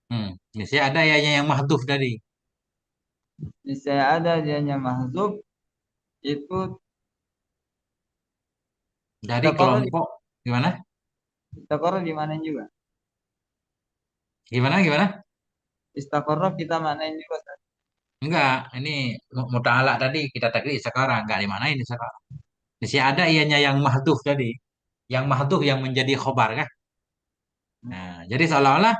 Hmm. Biasanya ada ya yang mahdhuf tadi. niscaya ada dianya mahdzuf itu Dari istaqarra di kelompok gimana? istaqarra di mana juga Gimana gimana? istaqarra kita manain juga Ustaz. Enggak, ini muta'ala tadi kita tadi sekarang, enggak di mana ini sekarang. Masih ada ianya yang mahdhuf tadi. Yang mahdhuf yang menjadi khobar kan? Nah, jadi seolah-olah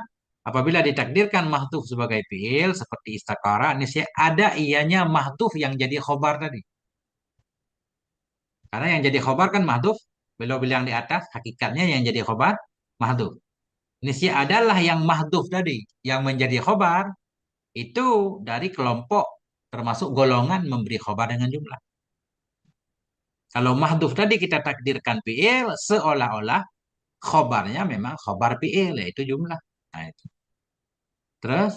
apabila ditakdirkan mahdhuf sebagai fiil seperti istakara, niscaya ada ianya mahdhuf yang jadi khobar tadi. Karena yang jadi khobar kan mahdhuf, beliau bilang di atas, hakikatnya yang jadi khobar mahdhuf. Niscaya adalah yang mahdhuf tadi, yang menjadi khobar itu dari kelompok termasuk golongan memberi khobar dengan jumlah. Kalau mahdhuf tadi kita takdirkan fi'il seolah-olah khobarnya memang khobar fi'il yaitu jumlah. Nah, itu. Terus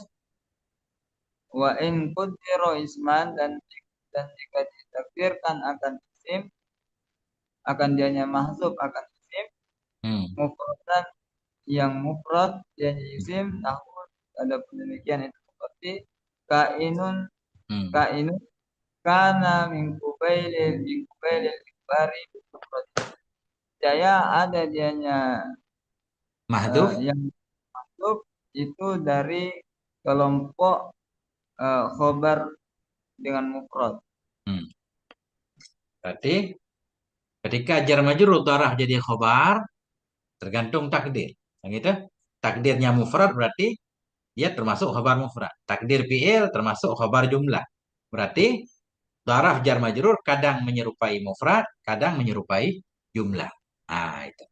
Wa in qudira isman dan jika ditakdirkan akan isim akan dianya mahzuf akan isim hmm, mufradan yang mufrad dianya isim namun ada demikian itu seperti kainun hmm. kainun kana min kubailil ikbari mufrad jaya ada dianya Mahdhuf yang mahzuf itu dari kelompok khobar dengan mufrad. hmm. Berarti ketika jar majrur dharaf jadi khobar tergantung takdir. Yang itu takdirnya mufrad berarti dia termasuk khobar mufrad. Takdir fi'il termasuk khobar jumlah. Berarti dharaf jar majrur kadang menyerupai mufrad, kadang menyerupai jumlah. Ah, itu.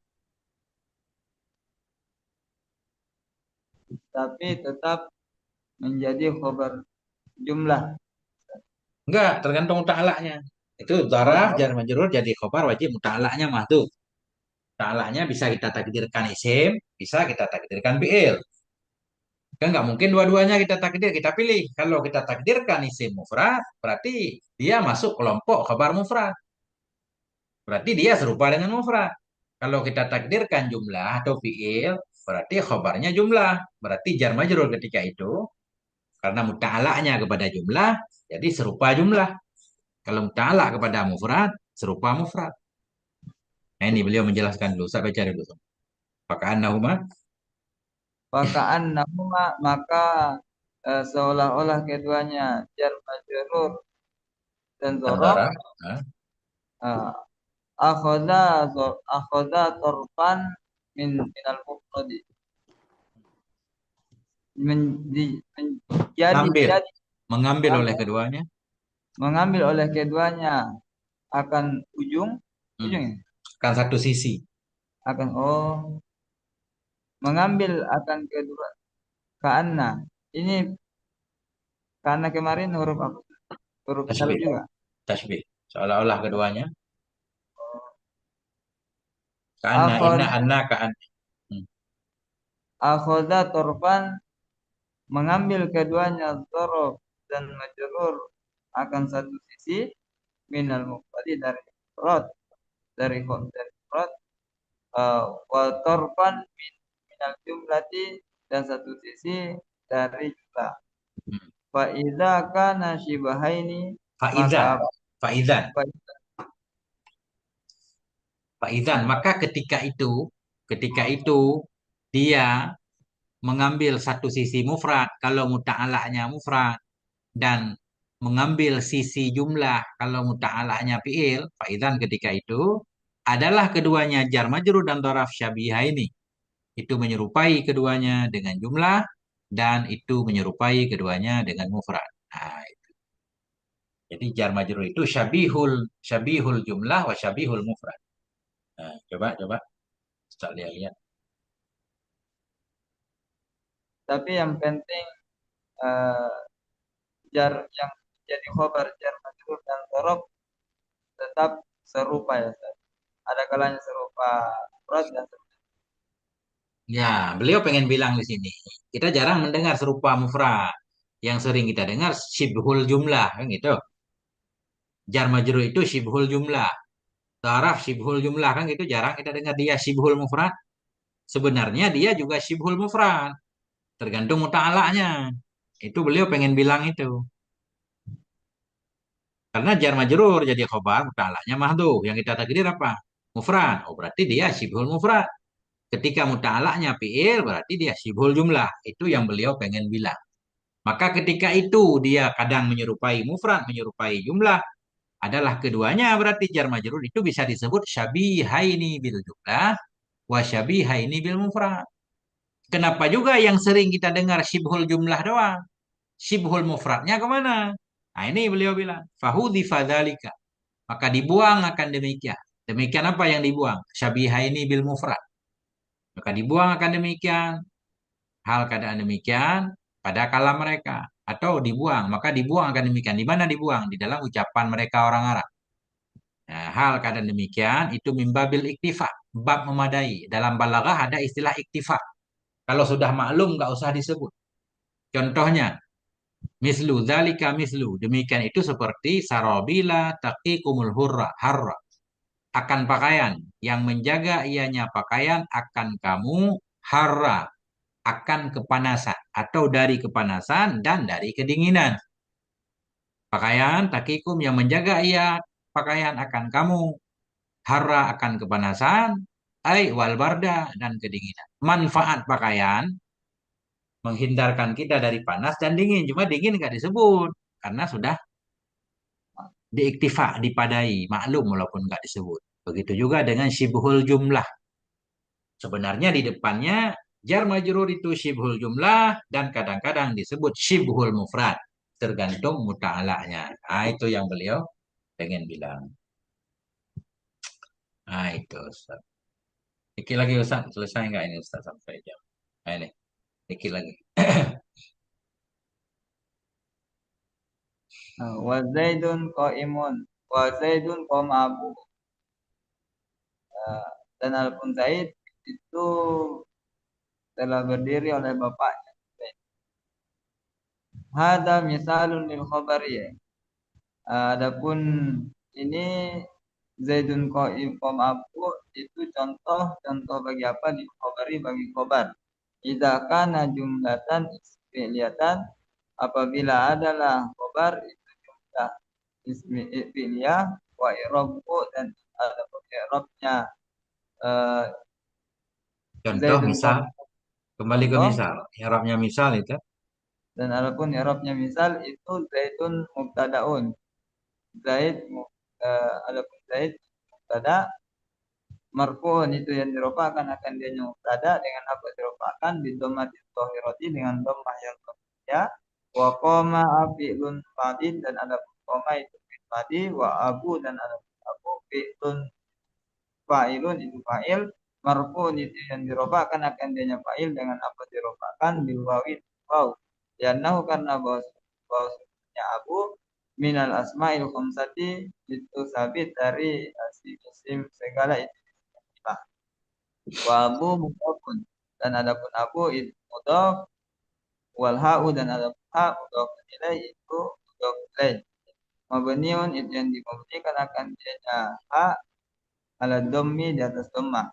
Tapi tetap menjadi khobar jumlah. Enggak, tergantung muta'alanya. Itu Oh, dharaf jar majrur jadi khobar wajib muta'alanya mahdhuf. Muta'alanya bisa kita takdirkan isim, bisa kita takdirkan fi'il. Kan nggak mungkin dua-duanya kita takdir, kita pilih. Kalau kita takdirkan isim mufrad, berarti dia masuk kelompok khabar mufrad. Berarti dia serupa dengan mufrad. Kalau kita takdirkan jumlah atau fiil, berarti khabarnya jumlah. Berarti jar majrur ketika itu, karena muta'alaknya kepada jumlah, jadi serupa jumlah. Kalau muta'alak kepada mufrad, serupa mufrad. Nah ini beliau menjelaskan dulu, saya baca dulu. Apakah nahuma pakaan nama maka seolah-olah keduanya jar majrur dan dan zorof darah? Nah, uh, akhoda torfan minal mufradi ngambil, jadi mengambil oleh keduanya. mengambil oleh keduanya akan Hmm. ujung ya? Kan satu sisi. Akan mengambil akan kedua karena ini karena kemarin huruf apa huruf jalb Tasbih. juga Tasbih. Seolah-olah keduanya. Karena akhod inna anna ka'an. Hmm. akhoda torfan mengambil keduanya dzaraf dan majrur akan satu sisi minal mufradi dari mufrad dari mufrad wa torfan minal jumlati dan satu sisi dari jumlah Hmm. fa idza kana shibahaini Faizan. maka Faizan. fa- Faizan. Maka ketika itu dia mengambil satu sisi mufrad kalau muta'alaknya mufrad dan mengambil sisi jumlah kalau muta'alaknya fi'il, faidan ketika itu adalah keduanya jar majrur dan dhoraf syabihah ini. Itu menyerupai keduanya dengan jumlah dan itu menyerupai keduanya dengan mufrad. Nah, jadi jar majrur itu syabihul jumlah wa syabihul mufrad. Nah, coba Ustaz lihat-lihat. Tapi yang penting eh, jar yang jadi khobar jar majrur dan dzaraf tetap serupa ya Ustaz. Ada kalanya serupa mufrad dan Ya, beliau pengen bilang di sini, kita jarang mendengar serupa mufrad. Yang sering kita dengar syibhul jumlah, kan gitu. Jar majrur itu syibhul jumlah. Taraf syibhul jumlah, kan gitu. Jarang kita dengar dia syibhul mufrad. Sebenarnya dia juga syibhul mufrad. Tergantung muta'alaknya. Itu beliau pengen bilang itu. Karena jar majrur jadi khobar, muta'alaknya mahdhuf. Yang kita takdir apa? Mufrad. Oh, berarti dia syibhul mufrad. Ketika muta'alaknya fi'il, berarti dia syibhul jumlah. Itu yang beliau pengen bilang. Maka ketika itu dia kadang menyerupai mufrad, menyerupai jumlah, adalah keduanya berarti jar majrur itu bisa disebut syabihaini bil jumlah wa syabihaini bil mufrad. Kenapa juga yang sering kita dengar syibhul jumlah doang? Syibhul mufradnya kemana? Nah ini beliau bilang, fahudhifa dzalika. Maka dibuang akan demikian. Demikian apa yang dibuang? Syabihaini bil mufrad. Maka dibuang akan demikian. Hal keadaan demikian pada kalam mereka atau dibuang, maka dibuang akan demikian. Di mana dibuang? Di dalam ucapan mereka orang Arab. Nah, hal keadaan demikian itu mimbabil iktifa, bab memadai. Dalam balaghah ada istilah iktifa. Kalau sudah maklum nggak usah disebut. Contohnya, mislu zalika mislu. Demikian itu seperti sarabila taqikumul hurra harra. Akan pakaian yang menjaga ianya pakaian akan kamu harra akan kepanasan atau dari kepanasan dan dari kedinginan. Pakaian takikum yang menjaga ia pakaian akan kamu hara akan kepanasan ai wal barda dan kedinginan. Manfaat pakaian menghindarkan kita dari panas dan dingin. Cuma dingin nggak disebut karena sudah diiktifa, dipadai, maklum walaupun nggak disebut. Begitu juga dengan syibhul jumlah. Sebenarnya di depannya jar majrur itu syibhul jumlah dan kadang-kadang disebut syibhul mufrad. Tergantung muta'alanya. Nah, itu yang beliau pengen bilang. Nah, itu Ustaz. Dikit lagi Ustaz. Selesai nggak ini Ustaz sampai jam? Nah, ini. Dikit lagi. wa zaidun qaimun wa zaidun qom abu. Dan Alpun Zaid itu telah berdiri oleh bapaknya. Hada misalun lil khabari. Adapun ini Zaidun qom abu itu contoh bagi apa di khabari bagi khobar. Idza kana jumlatan ismiyatan apabila adalah khobar itu jumlah ismi fi'liyah wa i'rabu dan ada i'rabnya eh, Contoh Zaidun misal. qom Kembali ke contoh misal. I'rabnya misal itu. dan adapun i'rabnya misal itu Zaidun mubtadaun. Adapun Zaid mubtada marfu'un itu yang dirofakan akan dia mubtada dengan apa dirofakan di dhammatis dhahirati dengan dhammah yang ya wa qama fi'lun fadin dan adapun qama itu fi'il fadi wa abu dan adapun abu fi'lun fa'ilun itu fa'il marfu'un itu yang dirofakan akan dia fa'il dengan apa dirofakan bil wawi waw yanahu karena bahwasanya abu minal asma'il khamsati itu sabit dari isim segala itu wa abu mudhafun dan adapun abu itu mudhaf wal ha'u dan adapun ha mudhaf ilaih itu mudhaf ilaih mabniun itu yang dimabnikan akan dia ha ala dhammi di atas dhammah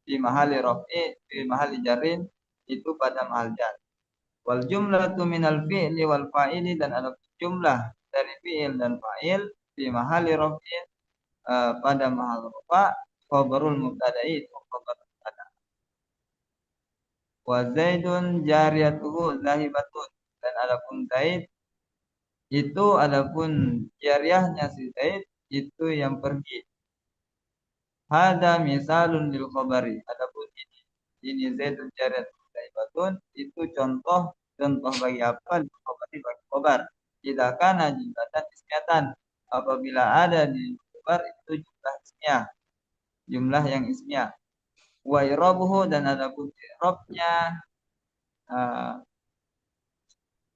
di mahali raf'i di mahali jarin itu pada mahal jar wal jumlatu minal fi'li wal fa'ili dan adapun jumlah dari fi'il dan fa'il di mahali raf'i pada mahal rafa khabarul mubtada'i itu khabar mubtada Wa Zaidun jariyatuhu zahibatun. Dan adapun Zaid itu adapun jariyahnya si Zaid itu yang pergi. Hada misalun lil khabari. Adapun ini Zaidun jariyatuhu zahibatun itu contoh bagi apa? Lil khabari bagi khabar. Jika kana jumlatan ismiyatan, apabila ada di khabar itu jumlah ismiyah, jumlah yang ismiyah. Wa irabuhu dan adapun irabnya,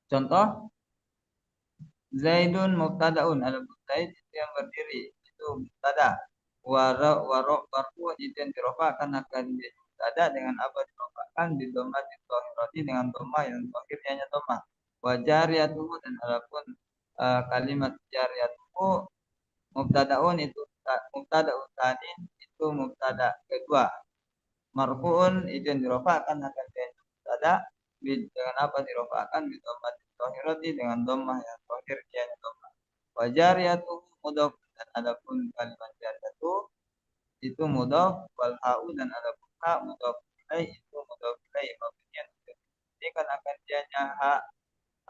contoh Zaidun mubtadaun, adapun Zaid itu yang berdiri itu mubtada. Warfu itu yang dirofakkan akan dia mubtada dengan apa dirofakkan di dhamma roti dengan dhamma yang akhirnya dhamma. Wa jariyatuhu dan adapun kalimat jariyatuhu mubtadaun itu mubtada utanin itu mubtada kedua. Marfuun itu yang dirofakkan akan dia mubtada dengan apa dirofakkan di dhamma roti dengan dhamma yang akhirnya dhamma. Wa jariyatuhu mudhof dan adapun kalimat jariyatu itu mudhof wal ha'u dan adapun ha mudhof ilaih itu mudhof ilaih mabniyan dikomunikan akan dianya ha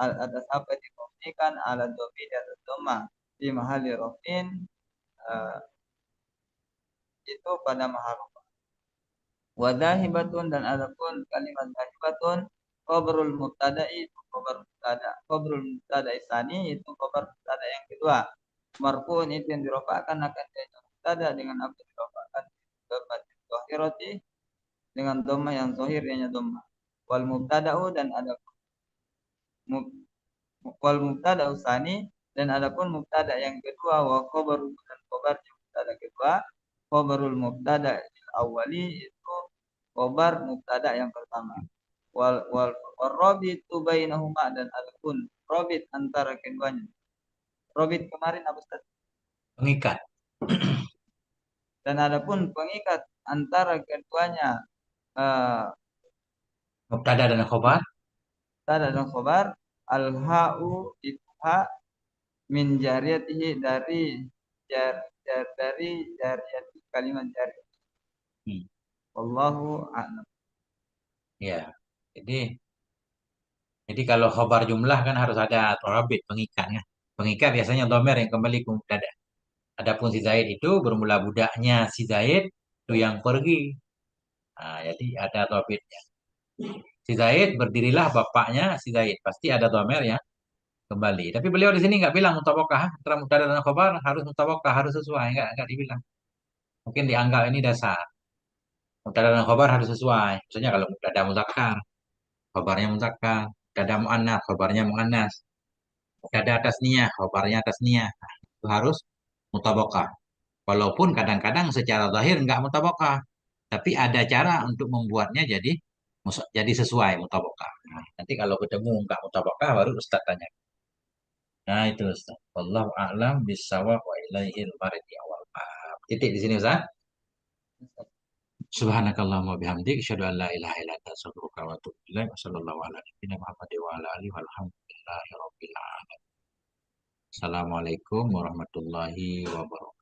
atas apa dikomunikan ala dhammi dan dhamma di mahalli rafin, itu pada mahal. Wa dhahibatun dan adapun kalimat dhahibatun khabarul mubtada'i itu khabarul mubtada isani itu khabar mubtada yang kedua. Marfu'un itu yang dirofakkan akan jadi mubtada dengan apa dirofakkan dhamma zahirati dengan dhamma yang zahir yang dhamma. Wal mubtada'u dan ada wal mubtada'u tsani dan adapun mubtada yang kedua wa khabaru dan khabar mubtada kedua. Khabarul mubtada awali itu khabar mubtada yang pertama. Wal rabitu bainahuma dan adapun rabit antara keduanya. Rabit kemarin apa Ustaz? Pengikat. Dan adapun pengikat antara keduanya, Mubtada dan khobar. mubtada dan khabar, al-ha'u itu ha min jariyatihi dari dari jariyati kalimat jariyah. Wallahu a'lam. Ya. Jadi kalau khobar jumlah kan harus ada rabit pengikatnya. Pengikat biasanya domer yang kembali ke mubtada. Adapun si Zaid itu bermula budaknya si Zaid itu yang pergi. Nah, jadi ada rabitnya. Si Zaid berdirilah bapaknya si Zaid. Pasti ada domer ya kembali. Tapi beliau di sini nggak bilang mutabakah antara mubtada dan khobar harus mutabakah harus sesuai nggak dibilang. Mungkin dianggap ini dasar. Mubtada dan khobar harus sesuai. Misalnya kalau mubtada muzakkar, khobarnya muzakkar. Mubtada muannas, khobarnya muannas. Mubtada atas niyah, khobarnya atas niyah. Nah, itu harus mutabakah. Walaupun kadang-kadang secara zahir nggak mutabakah, tapi ada cara untuk membuatnya jadi sesuai mutabakah. Nah, nanti kalau ketemu nggak mutabakah baru Ustaz tanya. Nah itu Ustaz. Wallahu a'lam bissawab wa ilaihil marji awal. Titik di sini Ustaz. Subhanakallahumma bihamdik asyhadu an la ilaha illa anta astaghfiruka wa atubu ilaik. Wassallallahu ala nabiyyina Muhammad wa ala alihi walhamdulillahi rabbil alamin. Assalamualaikum warahmatullahi wabarakatuh.